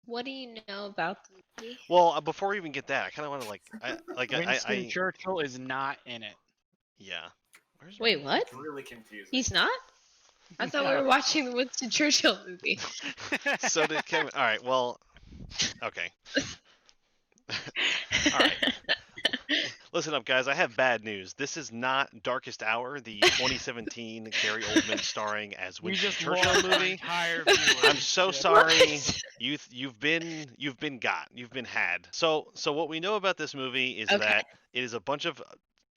What do you know about the movie? Well, before we even get that, I kind of want to Winston Churchill is not in it. Yeah. Where's Wait, what? It's really confusing. He's not? I thought we were watching the Winston Churchill movie. So did Kevin. All right. Well. Okay. All right. Listen up, guys. I have bad news. This is not Darkest Hour, the 2017 Gary Oldman starring as Winston Churchill movie. I'm so sorry. You've been got. You've been had. So what we know about this movie is that it is a bunch of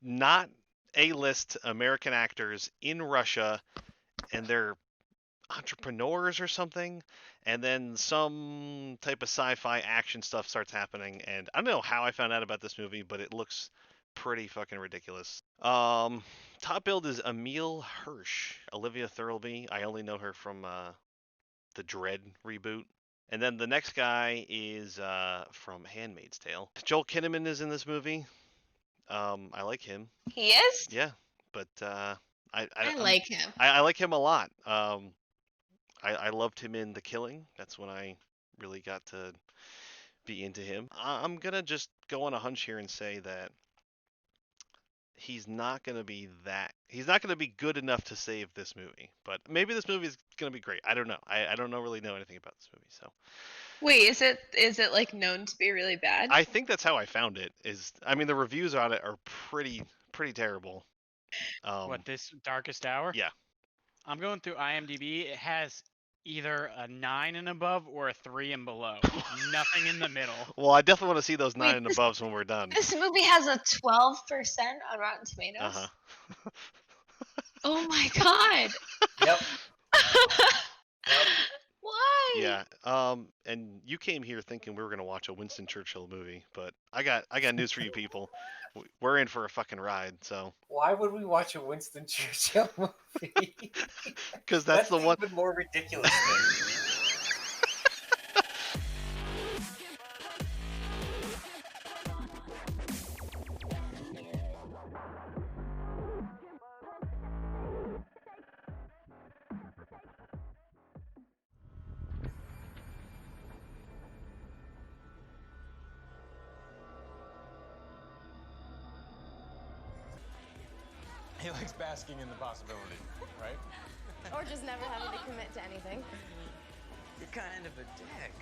not A-list American actors in Russia, and they're entrepreneurs or something, and then some type of sci-fi action stuff starts happening, and I don't know how I found out about this movie, but it looks pretty fucking ridiculous. Top billed is Emile Hirsch, Olivia Thirlby. I only know her from the Dread reboot. And then the next guy is from Handmaid's Tale. Joel Kinnaman is in this movie. I like him. He is? Yeah, but I like him. I like him a lot. I loved him in The Killing. That's when I really got to be into him. I'm gonna just go on a hunch here and say that he's not gonna be good enough to save this movie. But maybe this movie is gonna be great. I don't know. I don't really know anything about this movie. So. Wait, is it like known to be really bad? I think that's how I found it. The reviews on it are pretty terrible. What, this Darkest Hour? Yeah. I'm going through IMDb. It has either a 9 and above or a 3 and below. Nothing in the middle. Well, I definitely want to see those 9 and above when we're done. This movie has a 12% on Rotten Tomatoes. Uh-huh. Oh my god. Yep. Why? Yeah. And you came here thinking we were gonna watch a Winston Churchill movie, but I got news for you people. We're in for a fucking ride. So. Why would we watch a Winston Churchill movie? Because that's the one. Even more ridiculous thing. He likes basking in the possibility, right? Or just never having to commit to anything. You're kind of a dick.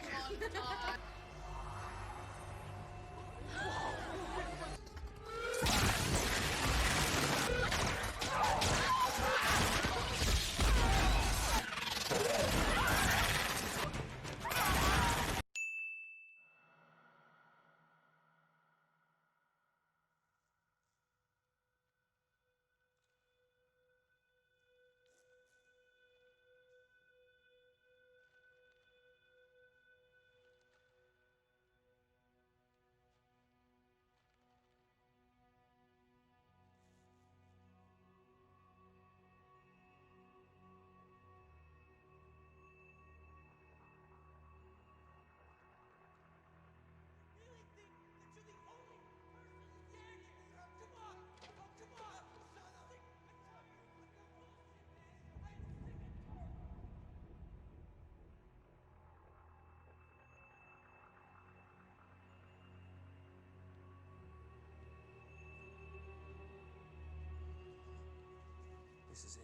This is it.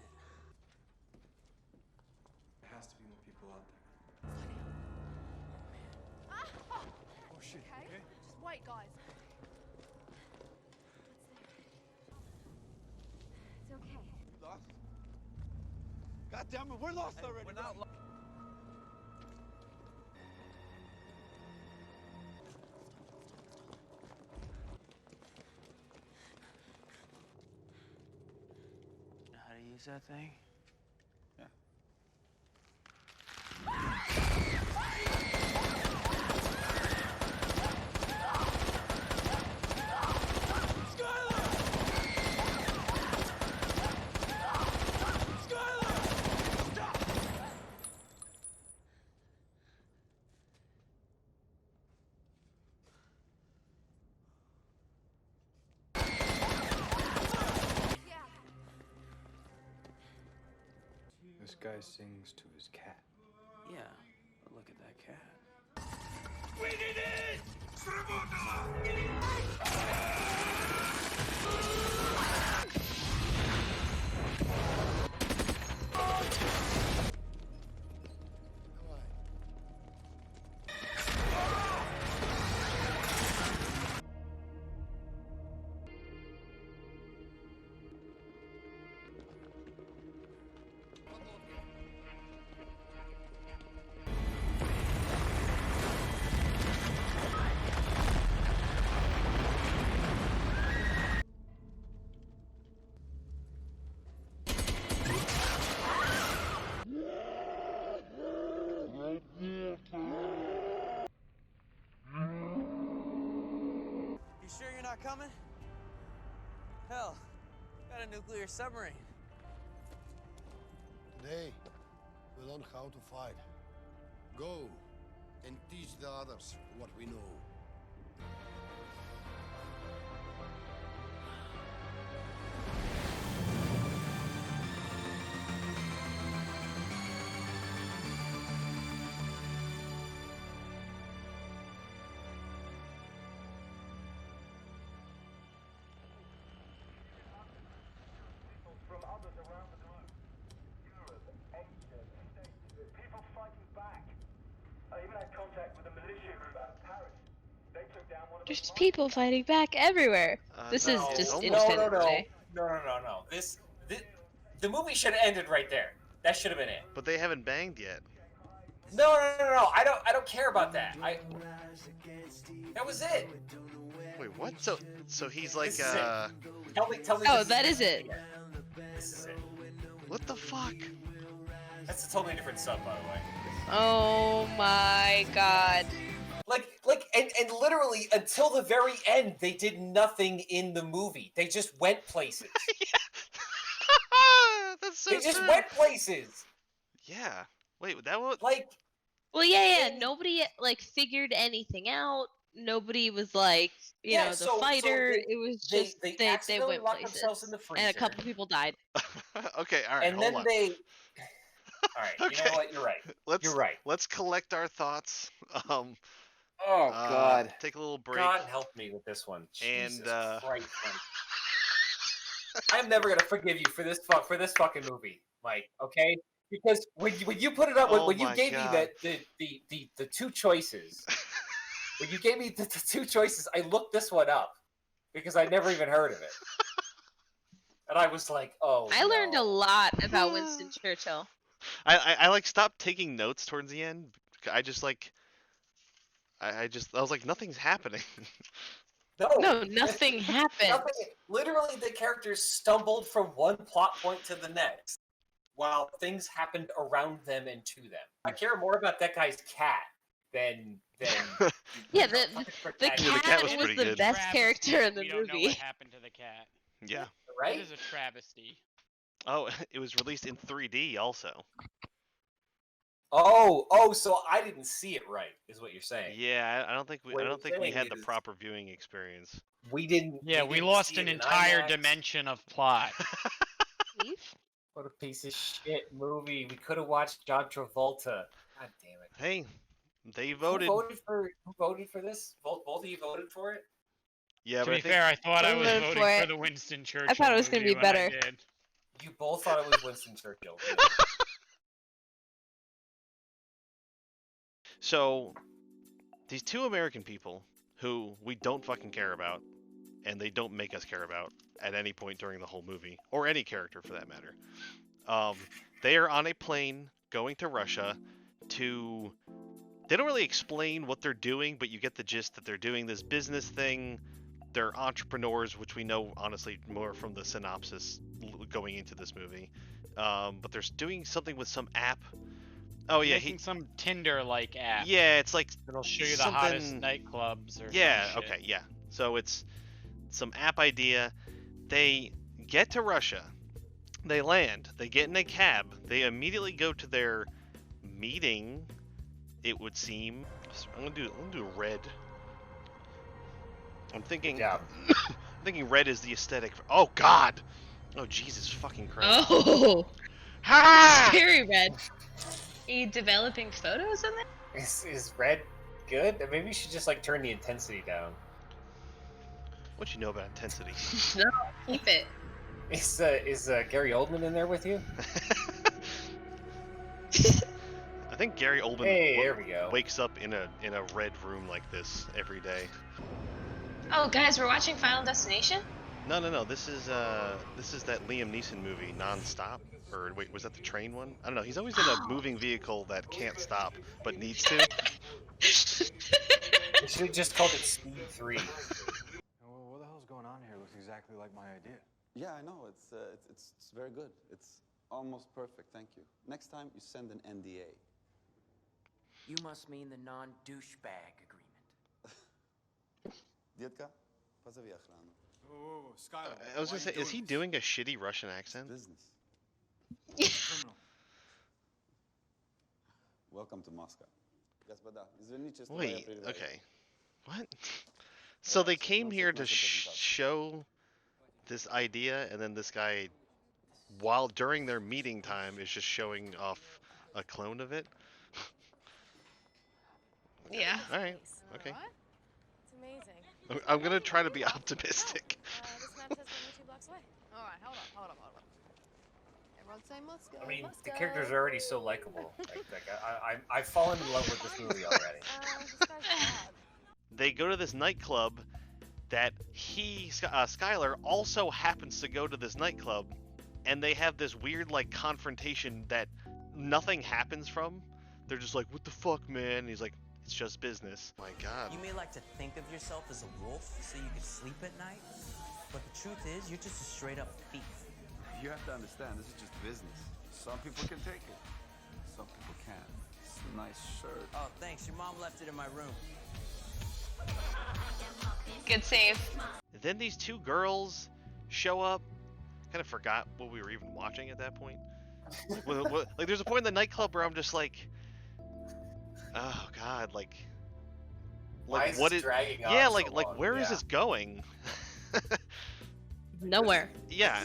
There has to be more people out there. Oh shit. Okay. Just wait, guys. It's okay. Lost? God damn it, we're lost already. We're not lost. How to use that thing? Yeah. This guy sings to his cat. Yeah, but look at that cat. We did it! You sure you're not coming? Hell, got a nuclear submarine. Today, we learn how to fight. Go and teach the others what we know. From others around the globe. Europe, Asia, States, people fighting back. I even had contact with a militia group out of Paris. They took down one of There's the people fighting back everywhere. This is No, just almost- Independence no. Day. No. The movie should have ended right there. That should have been it. But they haven't banged yet. No. I don't care about that. That was it. Wait, what? So he's like, This is it. Tell me. Oh, this that is it. This is it. what the fuck? That's a totally different sub, by the way. Oh my god. And literally until the very end, they did nothing in the movie. They just went places. That's so They just true. went places. Yeah. Wait, that was. Like, Well, yeah. Nobody like figured anything out. Nobody was like, you Yeah, know, the so fighter. they- it was they- just they they accidentally went locked places, themselves in the and a freezer. couple people died. Okay, all right. and hold then on. they. All right, you Okay. know what? You're right. Let's You're right. let's collect our thoughts. Oh God. Take a little break. God help me with this one. And, Jesus Christ, Mike. I'm never gonna forgive you for this fucking movie, Mike. Okay? Because when you put it up, Oh when you my gave God. me the two choices, when you gave me the two choices, I looked this one up because I never even heard of it, and I was like, oh. I learned a no. lot about Winston Churchill. I like stopped taking notes towards the end. I just like. I was like, nothing's happening. No, nothing happened. Nothing. Literally, the characters stumbled from one plot point to the next, while things happened around them and to them. I care more about that guy's cat than Yeah, the cat cat was was pretty the good. best Travesty. character in the We don't know movie. what happened to the cat. Yeah. right. It is a travesty. Oh, it was released in 3D also. Oh, so I didn't see it right, is what you're saying. Yeah, I don't think we. What I you're don't think we saying had the is- proper viewing experience. We didn't. Yeah, we didn't lost see an it in entire IMAX. dimension of plot. Steve? What a piece of shit movie. We could have watched John Travolta. God damn it. Hey, they voted. Who voted for this? Both of you voted for it? Yeah, To but be I think fair, I thought I I was voted voting for for it. the Winston Churchill. thought it was gonna movie be when I better. did. You both thought it was Winston Churchill. so. These two American people who we don't fucking care about, and they don't make us care about at any point during the whole movie, or any character for that matter. They are on a plane going to Russia to. They don't really explain what they're doing, but you get the gist that they're doing this business thing. They're entrepreneurs, which we know honestly more from the synopsis going into this movie. But they're doing something with some app. Oh yeah, Making some Tinder-like app. yeah, it's like It'll show you the hottest something- nightclubs or yeah, some shit. okay, yeah. So it's some app idea. They get to Russia. They land. They get in a cab. They immediately go to their meeting. It would seem. So I'm gonna do red. I'm thinking. job. I'm thinking red is the aesthetic. Oh God. Oh Jesus fucking Christ. Oh, Ha! very red. Are you developing photos in there? Is red good? Maybe you should just like turn the intensity down. What you know about intensity? No, keep it. Is Gary Oldman in there with you? I think Gary Oldman Hey, there we go. wakes up in a red room like this every day. Oh, guys, we're watching Final Destination? No. This is that Liam Neeson movie, Non-Stop. Or wait, was that the train one? I don't know. He's always in a moving vehicle that can't stop but needs to. They should have just called it Speed 3. Well, what the hell's going on here? Looks exactly like my idea. Yeah, I know. It's very good. It's almost perfect. Thank you. Next time you send an NDA. You must mean the non-douchebag agreement. Dietka, позови охрану. Oh, Skylar. I was gonna say, is he doing a shitty Russian accent? Business. Welcome to Moscow. Wait, okay. What? So they came here to show this idea, and then this guy, while during their meeting time, is just showing off a clone of it? Yeah. Alright, okay. It's amazing. I'm gonna try to be optimistic. This map says only 2 blocks away. Alright, hold on. Everyone say Moscow. I mean, the Moscow. characters are already so likable. I've fallen in love with this movie already. This guy's bad. They go to this nightclub that Skylar also happens to go to this nightclub, and they have this weird like confrontation that nothing happens from. They're just like, what the fuck, man? And he's like, it's just business. My God. You may like to think of yourself as a wolf so you can sleep at night, but the truth is you're just a straight up thief. You have to understand, this is just business. Some people can take it. Some people can't. It's a nice shirt. Oh, thanks. Your mom left it in my room. Good save. Then these two girls show up. Kind of forgot what we were even watching at that point. Like, there's a point in the nightclub where I'm just like, oh God, like Why is what this is dragging on yeah, so like long? where is Yeah. this going? Nowhere. Yeah.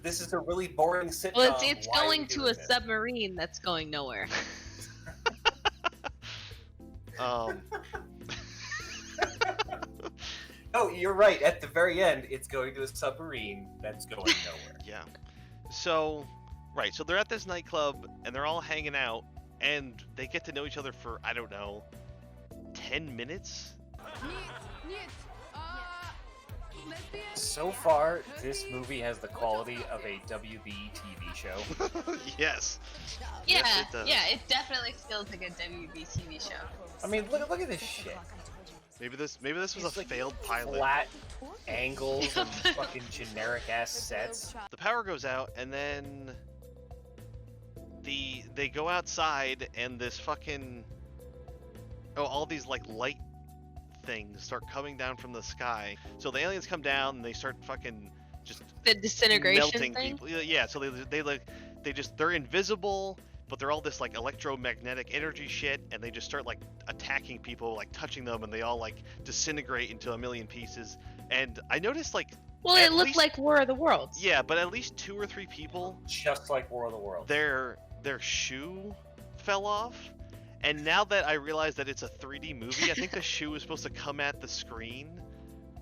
This is a really boring sitcom. Well, it's Why are we going to doing a this? submarine that's going nowhere. Oh, you're right. At the very end, it's going to a submarine that's going nowhere. Yeah. So, right. So they're at this nightclub and they're all hanging out, and they get to know each other for, I don't know, 10 minutes. So far, this movie has the quality of a WB TV show. Yes. Yeah, Yes, it does. yeah, it definitely feels like a WB TV show. I mean, look at this shit. Maybe this was a failed pilot. Flat angles and fucking generic ass sets. The power goes out, and then they go outside, and this fucking all these like light things start coming down from the sky. So the aliens come down, and they start fucking just The disintegration melting thing? people. Yeah, so they're invisible, but they're all this like electromagnetic energy shit, and they just start like attacking people, like touching them, and they all like disintegrate into a million pieces. And I noticed like, Well, at it looked least- like War of the Worlds. yeah, but at least 2 or 3 people, Just like War of the Worlds. their shoe fell off. And now that I realize that it's a 3D movie, I think the shoe is supposed to come at the screen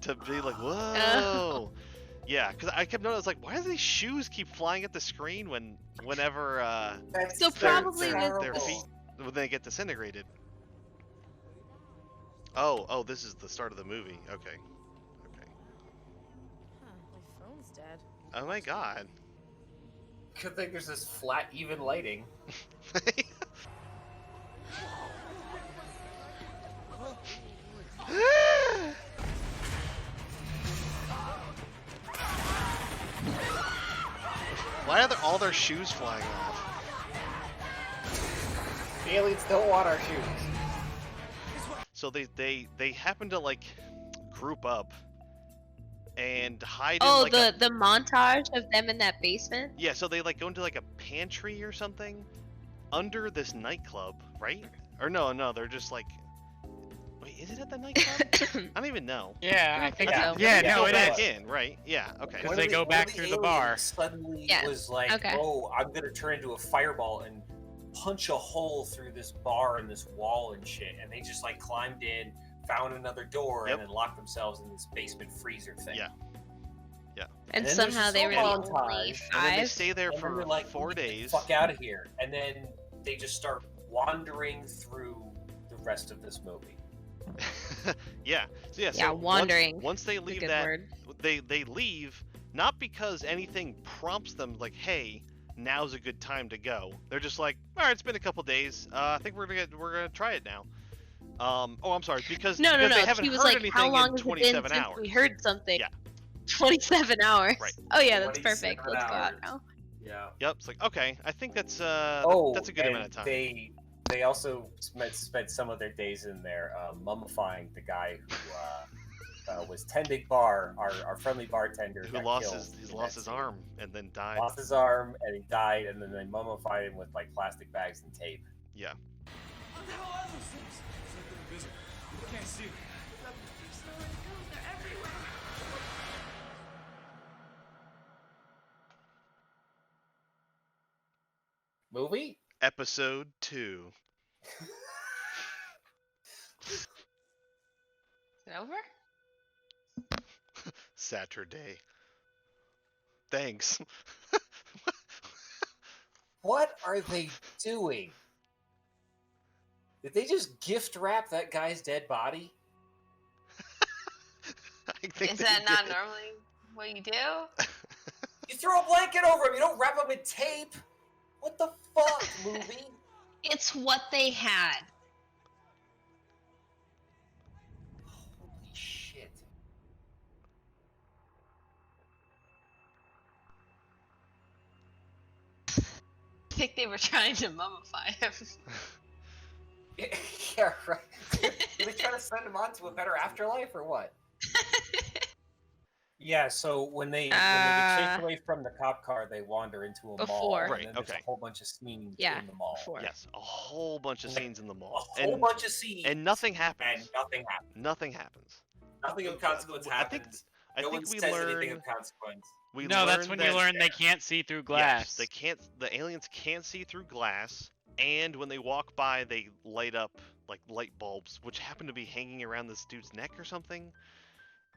to be like, whoa. Yeah, because I kept noticing, like, why do these shoes keep flying at the screen whenever So probably their feet, when they get disintegrated? Oh, this is the start of the movie. Okay. Huh, my phone's dead. Oh my God. Good thing there's this flat, even lighting. Why are all their shoes flying off? The aliens don't want our shoes. So they happen to like group up and hide Oh, in like the montage of them in that basement? yeah, so they like go into like a pantry or something under this nightclub, right? Or no, they're just like, wait, is it at the nightclub? I don't even know. Yeah, I think so. Yeah, They no, go it back is. in, right? Yeah, okay. Because they go back through the bar. Suddenly Yeah, was like, okay. oh, I'm gonna turn into a fireball and punch a hole through this bar and this wall and shit, and they just like climbed in, found another door, and then locked themselves in this basement freezer thing. Yeah. And then somehow there's they this were the little only montage, And then they 5. stay there and then for they're like, 4 "Get the days. fuck out of here!" And then they just start wandering through the rest of this movie. Yeah. So Yeah, so wandering. Once they That's a leave good that, word. they leave not because anything prompts them like, hey, now's a good time to go. They're just like, all right, it's been a couple days. I think we're gonna try it now. Oh, I'm sorry, because No. they haven't He was heard like, anything how long in has it been 27 since hours. we heard something? Yeah. 27 hours. Right. Oh yeah, that's 27 perfect. Let's go out hours. now. Yeah. Yep. It's like, okay, I think that's that's a good and amount of time. They also spent some of their days in there mummifying the guy who was tending bar, our friendly bartender Who got lost killed his in lost that his scene. arm and then died. Lost his arm and he died, and then they mummified him with like plastic bags and tape. Yeah. What the hell are those things? It's like they're invisible. You can't see them. They're everywhere. Movie? Episode 2. Is it over? Saturday. Thanks. What are they doing? Did they just gift wrap that guy's dead body? I think Is they that not did. normally what you do? You throw a blanket over him. You don't wrap him in tape. What the fuck, movie? It's what they had. Holy shit. I think they were trying to mummify him. Yeah, right. Are they trying to send him on to a better afterlife or what? Yeah, so when they get chased away from the cop car, they wander into a mall. Before. And Right, then there's okay. a whole bunch of scenes Yeah, in the mall. before. Yes, a whole bunch of scenes in the A mall. whole bunch of scenes. And nothing happens. And nothing happens. Nothing happens. Nothing of consequence I think- happens. I No think one we says anything learn. of consequence. We No, that's learn when you that- learn they can't see through glass. Yes, they can't. The aliens can't see through glass, and when they walk by, they light up like light bulbs, which happen to be hanging around this dude's neck or something.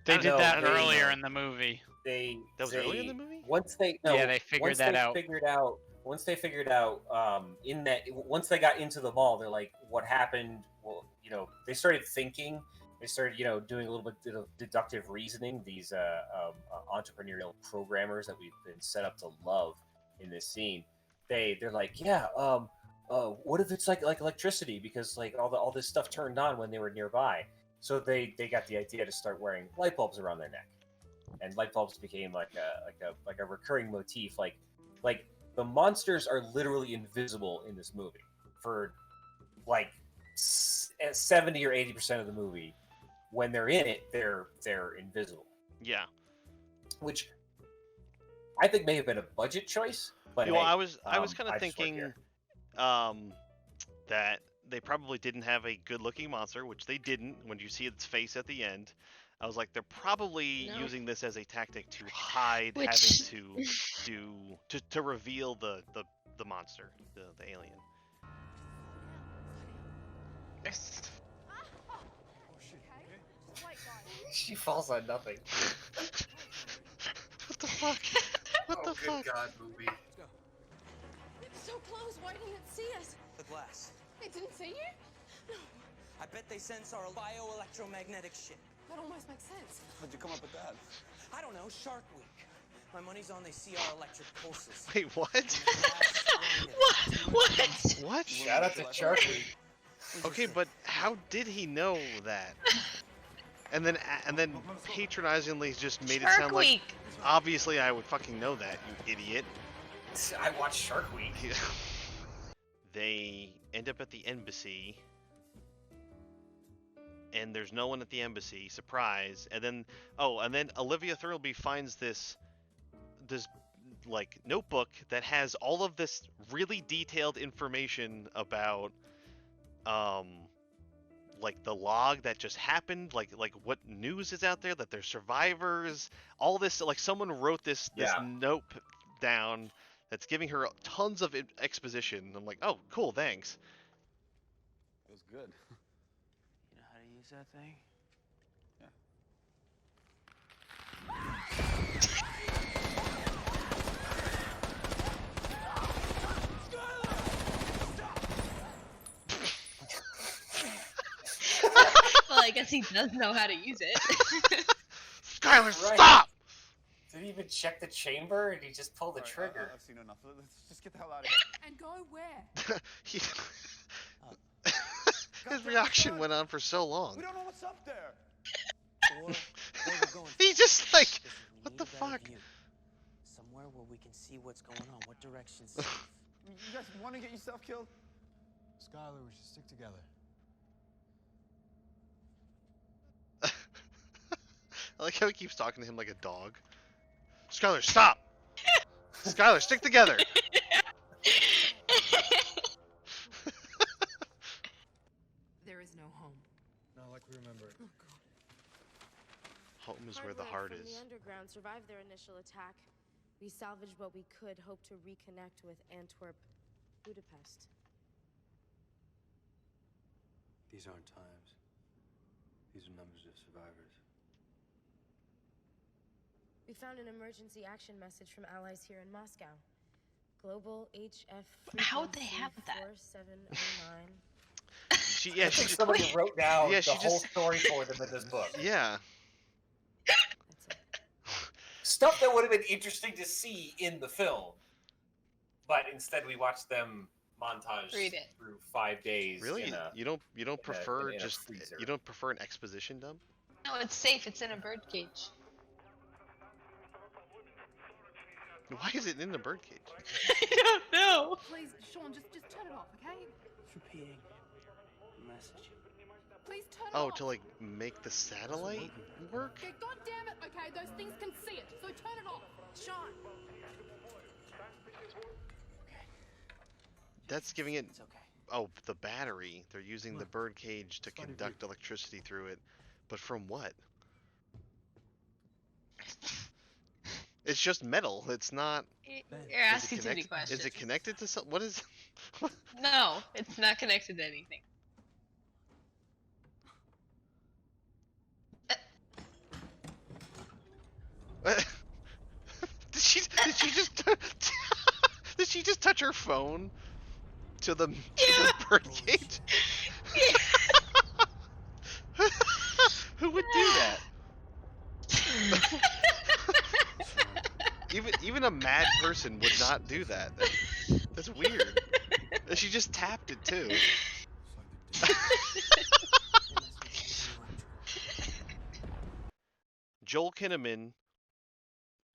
They I did don't know, that I don't know. earlier in the movie. That was earlier in the movie? Once they Yeah, they figured once that they out. Figured out. Once they figured out once they got into the mall, they're like, what happened? Well, they started thinking. They started, doing a little bit of deductive reasoning. These entrepreneurial programmers that we've been set up to love in this scene. They're like, yeah, what if it's like electricity? Because like all this stuff turned on when they were nearby. So they got the idea to start wearing light bulbs around their neck, and light bulbs became like a recurring motif. Like the monsters are literally invisible in this movie for like 70 or 80% of the movie. When they're in it, they're invisible. Yeah. Which I think may have been a budget choice. But Well, hey, I was kind I of just work thinking here. that they probably didn't have a good-looking monster, which they didn't. When you see its face at the end, I was like, they're probably No. using this as a tactic to hide Which- having to reveal the monster, the alien. She falls on nothing. What the fuck? What the fuck? God, movie. It was so close. Why didn't it see us? The glass. It didn't see you? No. I bet they sense our bioelectromagnetic shit. That almost makes sense. How'd you come up with that? I don't know, Shark Week. My money's on they see our electric pulses. Wait, what? What? What? Shout out to Shark Week. Okay, but how did he know that? And then patronizingly just made it Shark sound like Week. obviously I would fucking know that, you idiot. I watched Shark Week. They end up at the embassy, and there's no one at the embassy. Surprise! And then Olivia Thirlby finds this like notebook that has all of this really detailed information about like the log that just happened, like what news is out there, that there's survivors, all this, like someone wrote this Yeah. note down that's giving her tons of exposition. I'm like, oh, cool, thanks. It was good. You know how to use that thing? Well, I guess he does know how to use it. Skylar, Right. stop! Did he even check the chamber and he just pulled the trigger? I've seen enough. Let's just get the hell out of here. And go where? He... His reaction went on for so long. We don't know what's up there. He's just like, what the fuck? Somewhere where we can see what's going on. What direction's safe? You guys want to get yourself killed? Skylar, we should stick together. I like how he keeps talking to him like a dog. Skylar, stop! Skylar, stick together! There is no home. Not like we remember it. Oh God. Home is where the heart from is. The underground survived their initial attack. We salvaged what we could, hope to reconnect with Antwerp, Budapest. These aren't times. These are numbers of survivors. We found an emergency action message from allies here in Moscow. Global HF. How'd they have that? 4709. I think somebody wrote down the whole story for them in this book. Yeah. Stuff that would have been interesting to see in the film, but instead we watched them montage through 5 days. Really? You don't prefer in a just freezer. you don't prefer an exposition dump? No, it's safe. It's in a birdcage. Why is it in the birdcage? I don't know. Please, Sean, just turn it off, okay? It's repeating the message. Please turn it Oh, off. to like make the satellite work? Okay, God damn it. Okay, those things can see it, so turn it off. Sean. That's giving it. It's okay. Oh, the battery. They're using the birdcage to conduct electricity through it, but from what? It's just metal. It's not. You're asking too many questions. Is it connected to something? What is? No, it's not connected to anything. Did she just did she just touch her phone to the birdcage? Who would do that? Even a mad person would not do that. That's weird. She just tapped it too. Joel Kinnaman.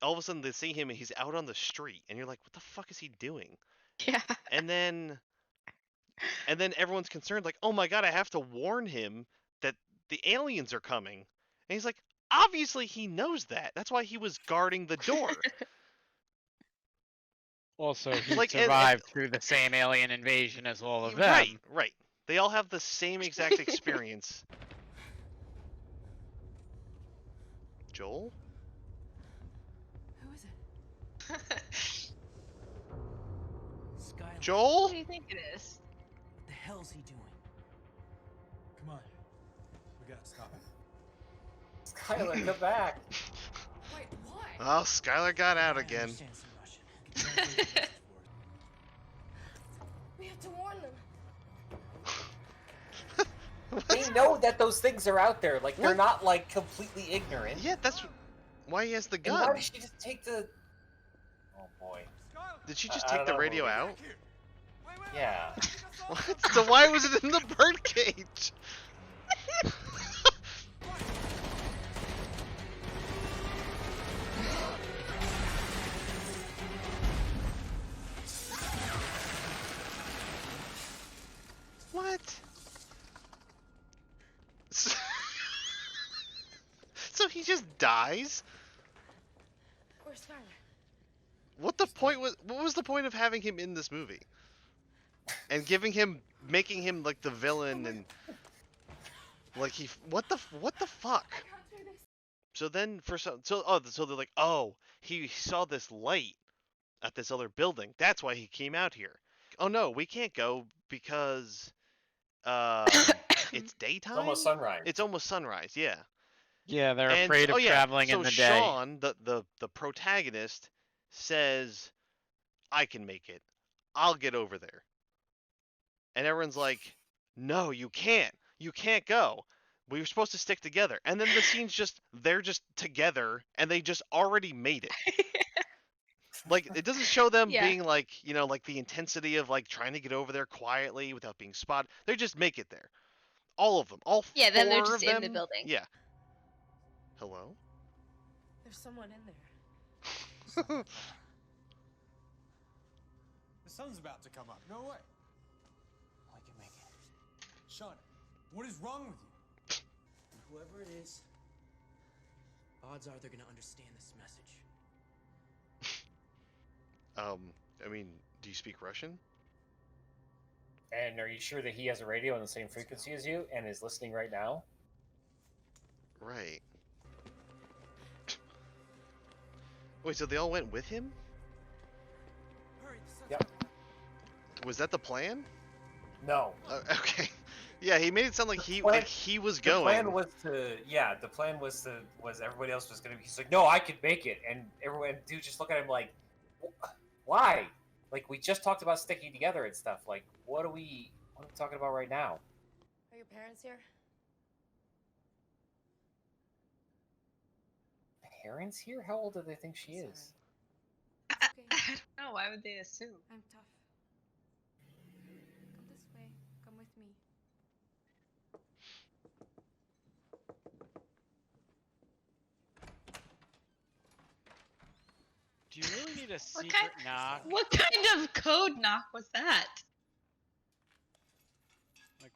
All of a sudden they see him and he's out on the street, and you're like, "What the fuck is he doing?" Yeah. And then everyone's concerned, like, "Oh my god, I have to warn him that the aliens are coming." And he's like, "Obviously he knows that. That's why he was guarding the door." Also, he Like, survived through the same alien invasion as all of them. Right. They all have the same exact experience. Joel? Who is it? Skylar. Joel? What do you think it is? What the hell's he doing? Come on. We gotta stop him. Skylar, come back. Wait, why? Oh, Skylar got out I again. understand some Russian. We have to warn them. They know that those things are out there. Like, they're not, like, completely ignorant. Yeah, that's why he has the And gun. why did she just take the... Oh, boy. Did she just I take don't the know, radio maybe. out? Yeah. What? So why was it in the birdcage? What? So he just dies? Where's Skylar? What was the point of having him in this movie? And making him like the villain and like what the fuck? So then so they're like, "Oh, he saw this light at this other building. That's why he came out here. Oh no, we can't go because it's daytime. It's almost sunrise. It's almost sunrise. Yeah. Yeah, they're And afraid of traveling so in the day. Sean, the protagonist, says, "I can make it. I'll get over there." And everyone's like, "No, you can't. You can't go. We were supposed to stick together." And then the scene's just they're just together, and they just already made it. Like it doesn't show them being like like the intensity of like trying to get over there quietly without being spotted. They just make it there. All of them. All four then they're of just them. in the building. Yeah. Hello? There's someone in there. The sun's about to come up. No way. I can make it. Sean, what is wrong with you? And whoever it is, odds are they're gonna understand this message. I mean, do you speak Russian? And are you sure that he has a radio on the same frequency as you and is listening right now? Right. Wait, so they all went with him? Yep. Was that the plan? No. Okay. Yeah, he made it sound like he was going. The plan was everybody else was gonna be. He's like, no, I could make it, and everyone, dude, just look at him like, why? Like we just talked about sticking together and stuff. Like, what are we talking about right now? Are your parents here? Parents here? How old do they think she is? I don't know. Why would they assume? I'm tough. Come this way. Come with me. Do you really need a secret knock? What kind of code knock was that? Like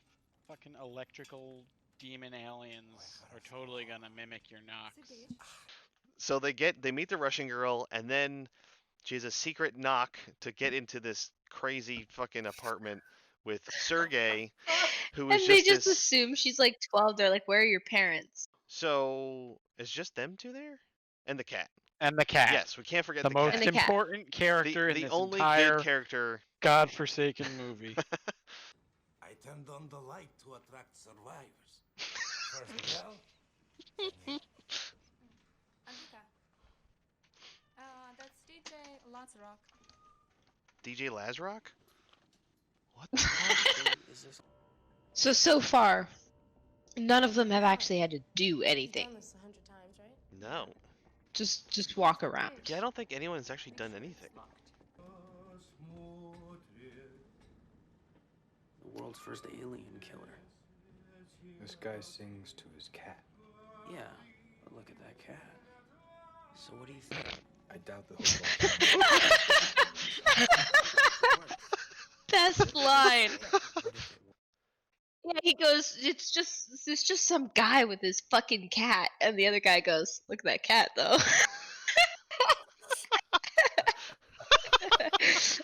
fucking electrical demon aliens are totally gonna mimic your knocks. So they meet the Russian girl, and then she has a secret knock to get into this crazy fucking apartment with Sergey, who is And they just this... assume she's like 12. They're like, "Where are your parents?" So it's just them two there, and the cat. And the cat. Yes, we can't forget the the most cat. important character in the this only entire good character, godforsaken movie. I turned on the light to attract survivors. First girl. Anita. That's DJ Lazarok. DJ Lazarok? What the fuck is this? So far, none of them have actually had to do You've anything. done this 100 times, right? No. Just walk around. Yeah, I don't think anyone's actually done anything. The world's first alien killer. This guy sings to his cat. Yeah, but look at that cat. So what do you think? I doubt the Best line. Yeah, he goes, it's just some guy with his fucking cat, and the other guy goes, "Look at that cat, though."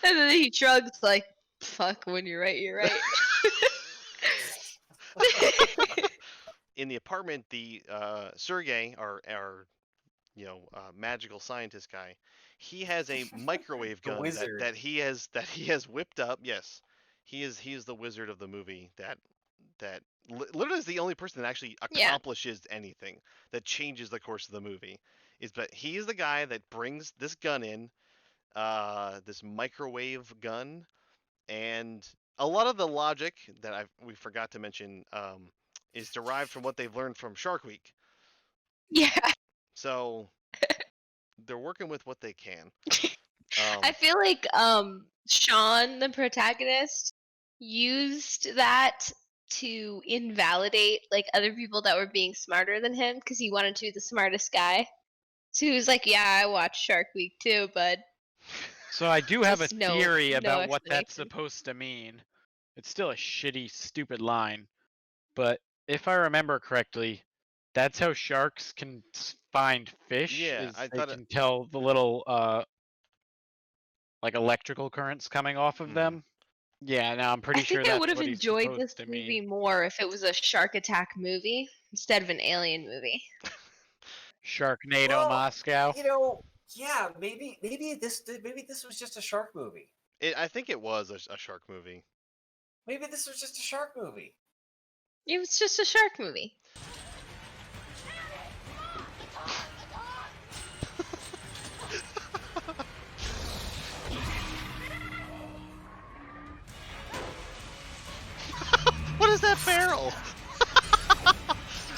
And then he shrugs like, "Fuck, when you're right, you're right." In the apartment, the Sergey, our magical scientist guy, he has a microwave gun that he has whipped up. Yes, he is the wizard of the movie. That literally is the only person that actually accomplishes anything that changes the course of the movie. But he is the guy that brings this gun in, this microwave gun, and a lot of the logic that we forgot to mention is derived from what they've learned from Shark Week. Yeah. So they're working with what they can. I feel like Sean, the protagonist, used that to invalidate like other people that were being smarter than him because he wanted to be the smartest guy. So he was like, "Yeah, I watched Shark Week too, bud." So I do have a Just no theory about what that's explanation. supposed to mean. It's still a shitty, stupid line, but if I remember correctly, that's how sharks can find fish. Yeah, is I they thought can tell the little like electrical currents coming off of them. Yeah, no, I'm pretty I sure think I that's would have what he's enjoyed this supposed to movie mean. more if it was a shark attack movie instead of an alien movie. Sharknado Well, Moscow. You know, yeah, maybe this was just a shark movie. I think it was a shark movie. Maybe this was just a shark movie. It was just a shark movie. What is that barrel?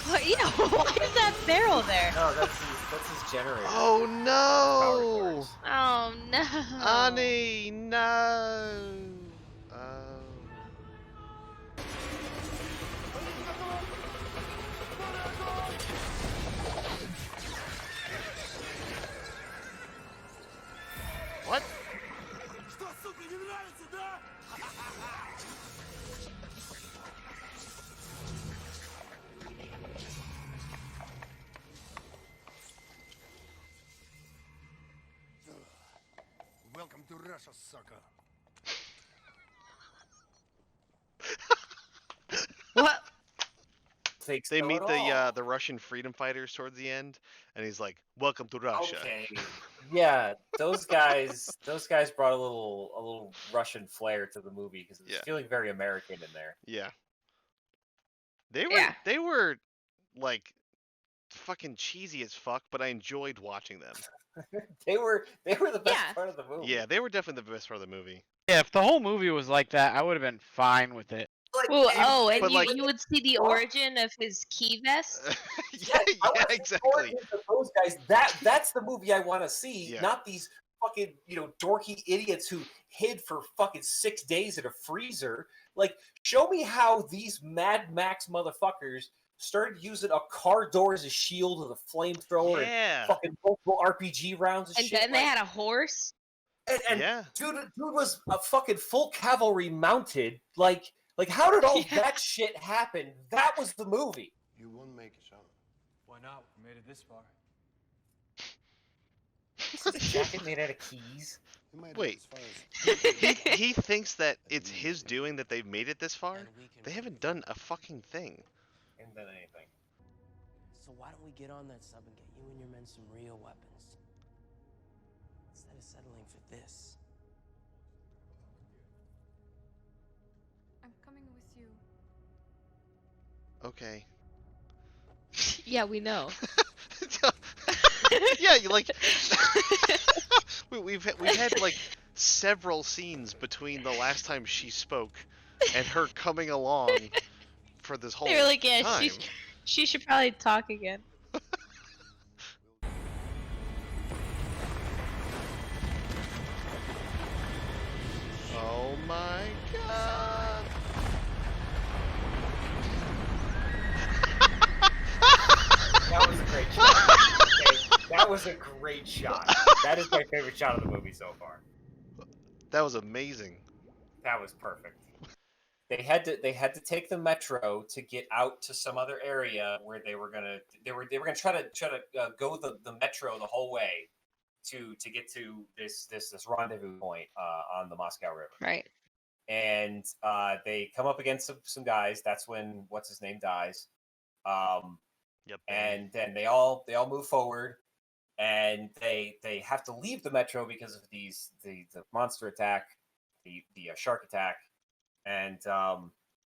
What? Yeah, why is that barrel there? No, that's his generator. Oh no! Oh no! Ani, no! What? Welcome to Russia, sucker. What? They meet the Russian freedom fighters towards the end, and he's like, "Welcome to Russia." Okay. Yeah, those guys brought a little Russian flair to the movie because it's feeling very American in there. Yeah. They were like fucking cheesy as fuck, but I enjoyed watching them. they were the best part of the movie. Yeah, they were definitely the best part of the movie. Yeah, if the whole movie was like that, I would have been fine with it. Like, you would see the origin of his key vest. yeah, exactly. Those guys, that's the movie I want to see, not these fucking dorky idiots who hid for fucking 6 days in a freezer. Like, show me how these Mad Max motherfuckers started using a car door as a shield with a flamethrower and fucking multiple RPG rounds and shit. Then they had a horse. And dude was a fucking full cavalry mounted. Like how did all that shit happen? That was the movie. You won't make it, Sean. Why not? We made it this far. Is his jacket made out of keys? Wait, he thinks that it's his doing that they've made it this far? They haven't done a fucking thing. Haven't done anything. So why don't we get on that sub and get you and your men some real weapons? Instead of settling for this. I'm coming with you. Okay. Yeah, we know. Yeah, you like we've had like several scenes between the last time she spoke and her coming along for this whole They were like, yeah, time. she should probably talk again. Oh my god. That was a great shot. Okay, that was a great shot. That is my favorite shot of the movie so far. That was amazing. That was perfect. They had to take the metro to get out to some other area where they were gonna try to go the metro the whole way to get to this rendezvous point on the Moscow River. Right. And they come up against some guys. That's when what's his name dies. Yep. And then they all move forward, and they have to leave the metro because of the monster attack, the shark attack, and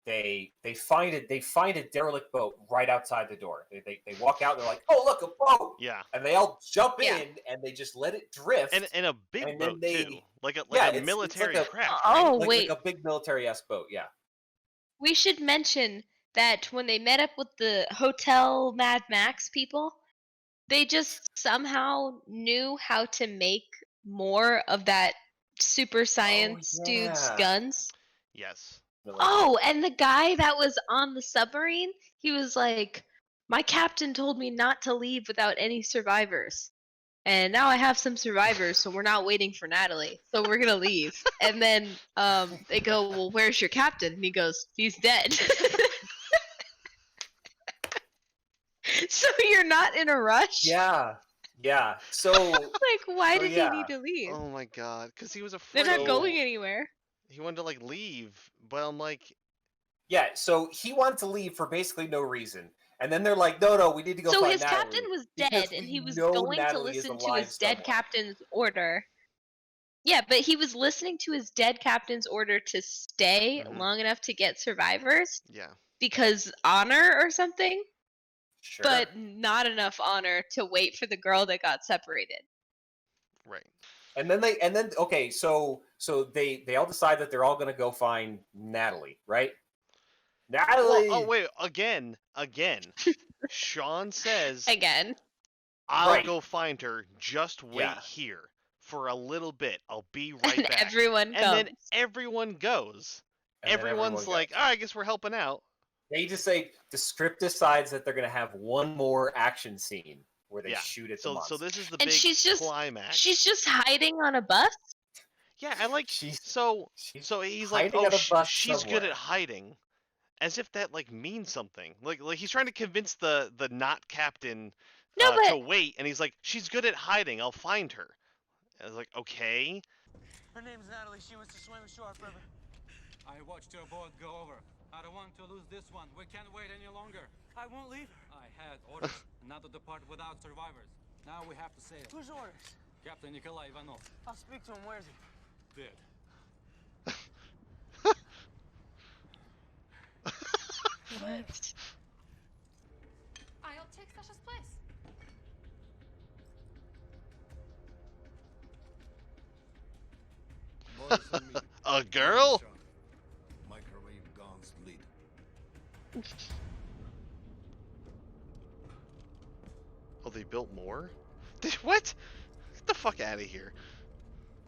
they find a derelict boat right outside the door. They walk out and they're like, oh look, a boat! Yeah. And they all jump in and they just let it drift. And a big boat too, like a military it's like craft. Oh, like, wait. like a big military-esque boat. Yeah. We should mention that when they met up with the Hotel Mad Max people, they just somehow knew how to make more of that super science dude's guns. Yes. Oh, and the guy that was on the submarine, he was like, my captain told me not to leave without any survivors. And now I have some survivors, so we're not waiting for Natalie. So we're going to leave. And then they go, well, where's your captain? And he goes, he's dead. So you're not in a rush? Yeah. So like, why did he need to leave? Oh my god, because he was afraid. They're not going anywhere. He wanted to like leave, but I'm like, yeah. So he wanted to leave for basically no reason, And then they're like, no, we need to go So find his Natalie. captain was because dead, and we he was know going to Natalie is listen to alive his dead somewhere. captain's order. Yeah, but he was listening to his dead captain's order to stay long enough to get survivors. Yeah. Because honor or something. Sure. But not enough honor to wait for the girl that got separated. Right. And then okay, so they all decide that they're all gonna go find Natalie, right? Natalie. Well, oh wait, again. Sean says again. I'll go find her. Just wait here for a little bit. I'll be right and back. Everyone and then everyone goes. Everyone's like, I guess we're helping out. They just say the script decides that they're gonna have one more action scene where they shoot at the monster. So this is the and big she's just, climax. She's just hiding on a bus? Yeah, I like so he's like, she's good at hiding. As if that like means something. Like he's trying to convince the not captain to wait, and he's like, she's good at hiding, I'll find her. I was like, okay. Her name's Natalie. She wants to swim a Shark River. I watched your boat go over. I don't want to lose this one. We can't wait any longer. I won't leave her. I had orders not to depart without survivors. Now we have to sail. Whose orders? Captain Nikolai Ivanov. I'll speak to him. Where is he? Dead. What? I'll take Sasha's place. A girl? Microwave guns lead. Oh, they built more? What? Get the fuck out of here.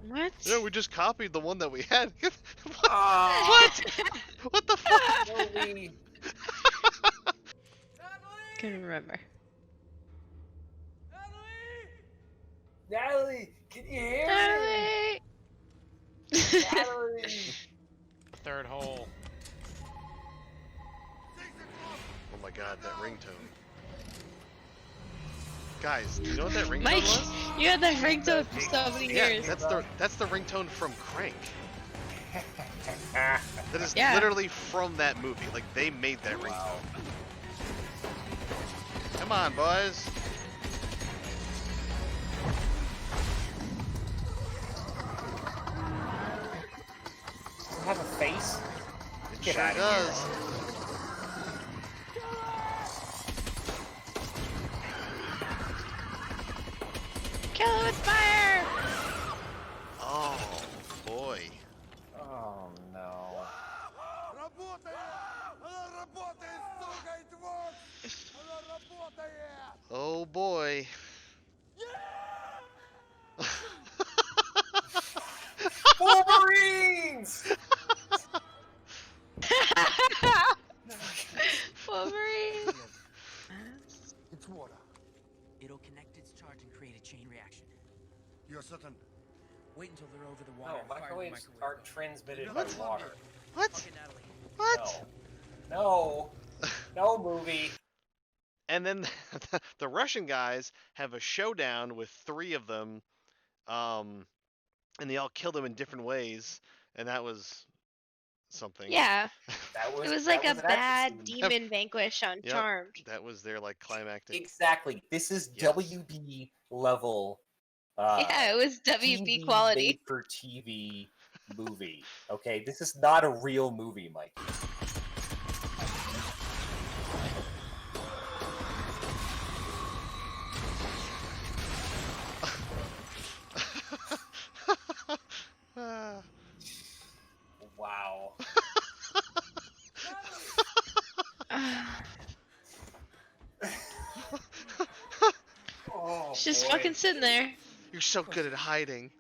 What? Yeah, we just copied the one that we had. What? What the fuck? Couldn't remember. Natalie, can you hear Natalie? me? Natalie. Third hole. Oh my god, that ringtone. Guys, do you know what that ringtone Mike, was? you had that ringtone for so many years. That's the ringtone from Crank. That is literally from that movie. Like, they made that ringtone. Come on, boys. Does it have a face? It Get sure out of does. here. Kill it with fire! Oh, boy. Oh, no. Oh, boy. Wolverines! Wolverine! It's water. It'll connect its charge and create a chain reaction. You're certain? Wait until they're over the No, water. and fire the microwaves microwave aren't gun. transmitted What? by water. What? Okay, Natalie. What? No. No movie. And then the Russian guys have a showdown with 3 of them, and they all kill them in different ways, and that was something. Yeah. It was like a bad demon vanquish on Yep. Charmed. That was their like climactic. Exactly. This is WB level. Yeah, it was WB TV quality. made for TV movie. Okay, this is not a real movie, Mike. Wow. Oh, She's just boy. fucking sitting there. You're so good at hiding.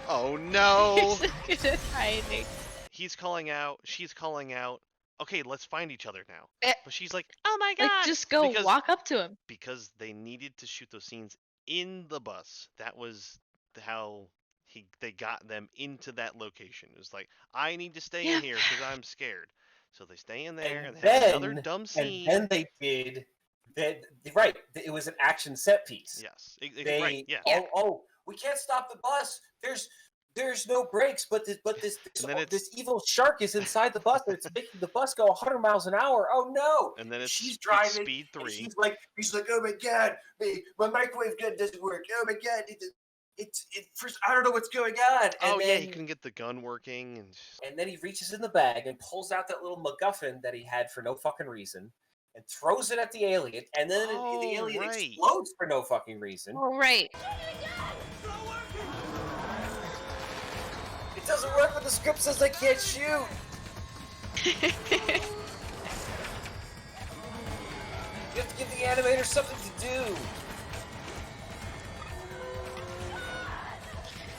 Oh no! You're so good at hiding. He's calling out. She's calling out. Okay, let's find each other now. But she's like, oh my god! Like, just go walk up to him. Because they needed to shoot those scenes in the bus. That was how they got them into that location. It was like, I need to stay in here because I'm scared. So they stay in there and they have another dumb scene. And then they did that. Right, it was an action set piece. Yes, They, right. Yeah. Oh, we can't stop the bus. there's no brakes, but this evil shark is inside the bus, and it's making the bus go 100 miles an hour. Oh no! And then she's driving. speed 3. He's like, oh my god, my microwave gun doesn't work. Oh my god, first I don't know what's going on. And then, he couldn't get the gun working, and then he reaches in the bag and pulls out that little MacGuffin that he had for no fucking reason, and throws it at the alien, and then the alien explodes for no fucking reason. Oh, right. It doesn't work when the script says I can't shoot. You have to give the animator something to do.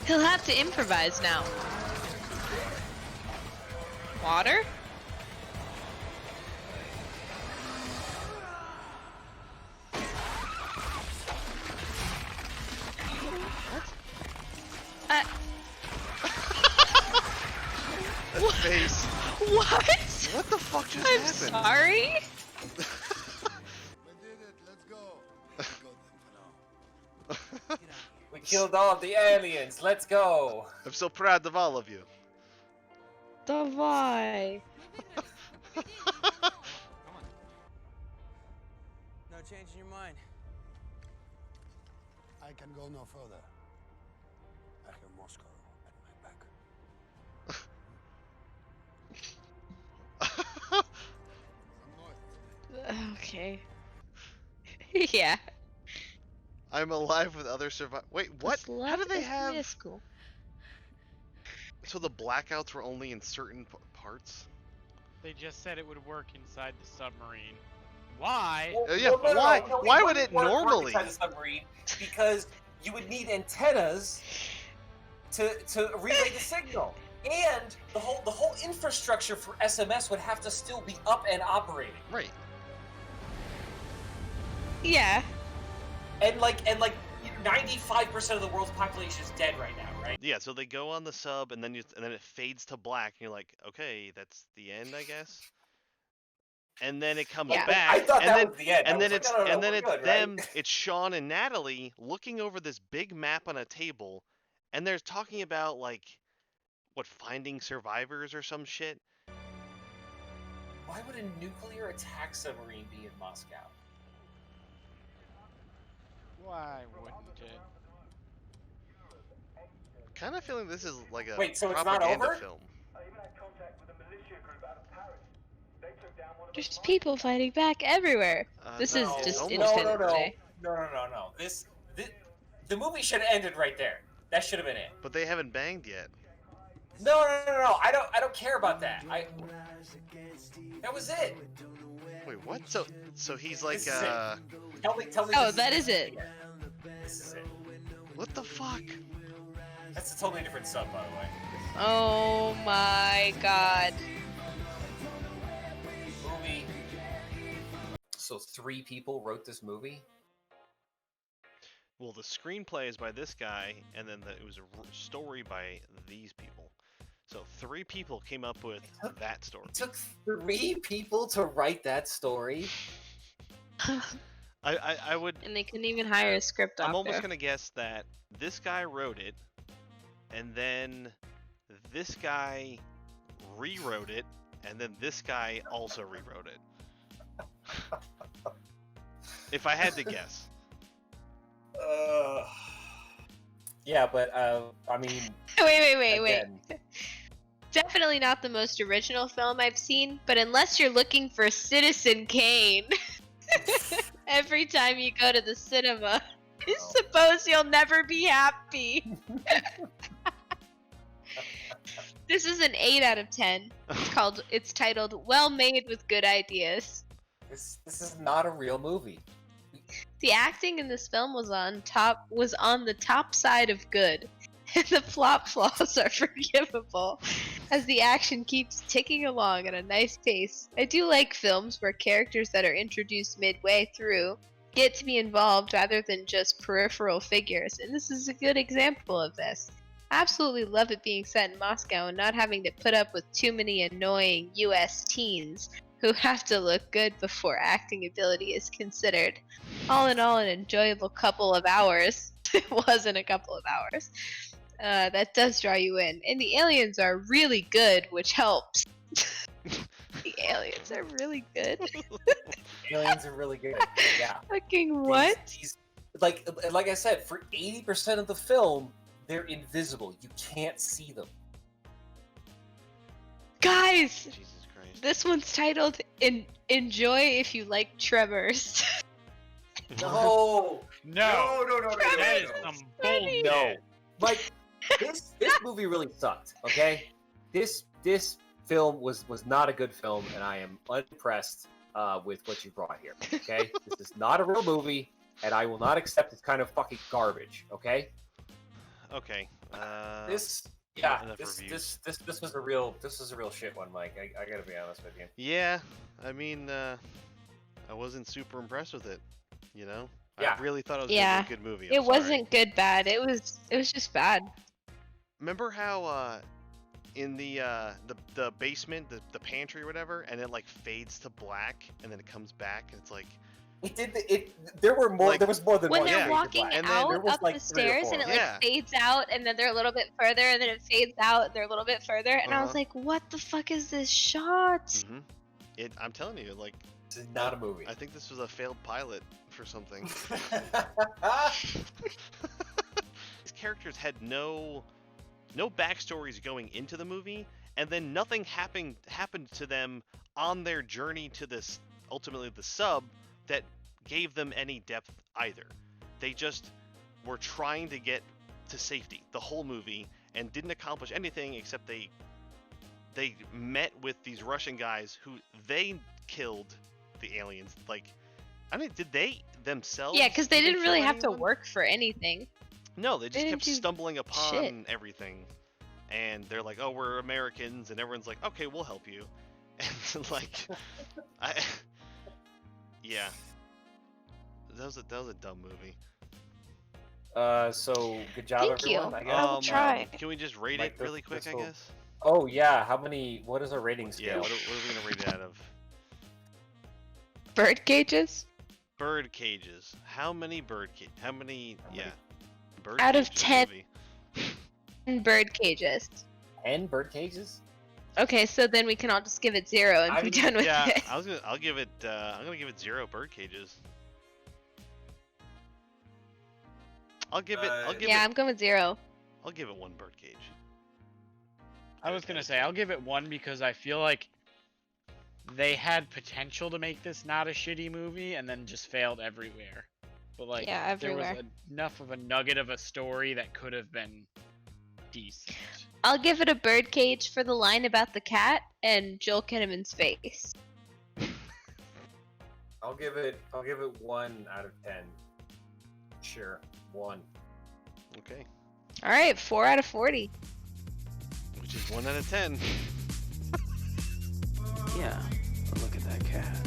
He'll have to improvise now. Water? That face. What? What the fuck just I'm happened? Sorry? We did it. Let's go. We killed all of the aliens. Let's go. I'm so proud of all of you. Davai. No change in your mind. I can go no further. I have Moscow at my back. Okay. Yeah. I'm alive with other survivors. Wait, what? How do they have? Minuscule. So the blackouts were only in certain parts? They just said it would work inside the submarine. Why? Why would it normally? Inside the submarine, because you would need antennas to relay the signal, and the whole infrastructure for SMS would have to still be up and operating. Right. Yeah. And 95% of the world's population is dead right now, right? Yeah, so they go on the sub, and then it fades to black, and you're like, okay, that's the end, I guess. And then it comes back. I thought that was the end. And then it's them. Right? It's Sean and Natalie looking over this big map on a table, and they're talking about finding survivors or some shit. Why would a nuclear attack submarine be in Moscow? Why wouldn't it? Kind of feeling this is like a Wait, so it's propaganda not over? film. There's people fighting back everywhere. This is just Independence Day. No. The movie should have ended right there. That should have been it. But they haven't banged yet. No. I don't care about that. That was it. Wait, what? So he's like This is it. Tell me. Oh, that is it. This is it. What the fuck? That's a totally different sub, by the way. Oh my god. Movie. So 3 people wrote this movie? Well, the screenplay is by this guy, and then it was a story by these people. So 3 people came up with that story. It took 3 people to write that story? I would... And they couldn't even hire a script I'm author. almost going to guess that this guy wrote it, and then this guy rewrote it, and then this guy also rewrote it. If I had to guess. Yeah, but I mean. Wait. Definitely not the most original film I've seen, but unless you're looking for Citizen Kane, every time you go to the cinema, I suppose you'll never be happy. This is an 8 out of 10. It's titled "Well Made with Good Ideas." This is not a real movie. The acting in this film was on the top side of good, and the plot flaws are forgivable, as the action keeps ticking along at a nice pace. I do like films where characters that are introduced midway through get to be involved rather than just peripheral figures, and this is a good example of this. Absolutely love it being set in Moscow and not having to put up with too many annoying US teens who have to look good before acting ability is considered. All in all, an enjoyable couple of hours. It wasn't a couple of hours. that does draw you in. And the aliens are really good, which helps. The aliens are really good. Aliens are really good. Yeah. Fucking what? Like I said, for 80% of the film, they're invisible. You can't see them. Guys, Jesus Christ. this one's titled "Enjoy If You Like Tremors." No. No. No. That is some bullshit. No. Like this movie really sucked. Okay. This film was not a good film, and I am unimpressed with what you brought here. Okay. This is not a real movie, and I will not accept this kind of fucking garbage. Okay. Okay. This was a real shit one, Mike. I gotta be honest with you. Yeah, I mean, I wasn't super impressed with it. You know, Yeah. I really thought it was gonna be a good movie. It wasn't good bad. It was just bad. Remember how in the basement, the pantry or whatever, and it like fades to black, and then it comes back, and it's like. There were more. Like, there was more than when one. they're fade to walking black. out There was up like the 3 or stairs 4. and it like fades out and then they're a little bit further and then it fades out and they're a little bit further and I was like, what the fuck is this shot? I'm telling you, like, this is not a movie. I think this was a failed pilot for something. These characters had no backstories going into the movie, and then nothing happened to them on their journey to this, ultimately the sub, that gave them any depth either. They just were trying to get to safety the whole movie and didn't accomplish anything except they met with these Russian guys who they killed the aliens. Like, I mean, did they themselves? Yeah, because they even didn't really kill have to anyone? work for anything. No, they just They kept didn't do stumbling upon shit. everything. And they're like, oh, we're Americans. And everyone's like, okay, we'll help you. And like, yeah. That was a dumb movie. So good job, Thank everyone. you. I guess. I will try. Can we just rate Like it really quick, I will- guess? Oh yeah. How many? What is our rating scale? Yeah, what are we going to rate it out of? Bird cages? Bird cages. How many bird cages? How many? Bird Out of cages 10 movie. bird cages. 10 bird cages? Okay, so then we can all just give it 0 and be done with Yeah, it. I'll give it. I'm gonna give it 0 bird cages. I'll give it. Yeah, I'm going with 0. I'll give it 1 bird cage. I was gonna say I'll give it 1 because I feel like they had potential to make this not a shitty movie and then just failed everywhere. But like, Yeah, there was everywhere. enough of a nugget of a story that could have been decent. I'll give it a bird cage for the line about the cat and Joel Kinnaman's face. I'll give it 1 out of 10. Sure, 1. Okay. All right, 4 out of 40. Which is 1 out of 10. Yeah, but look at that cat.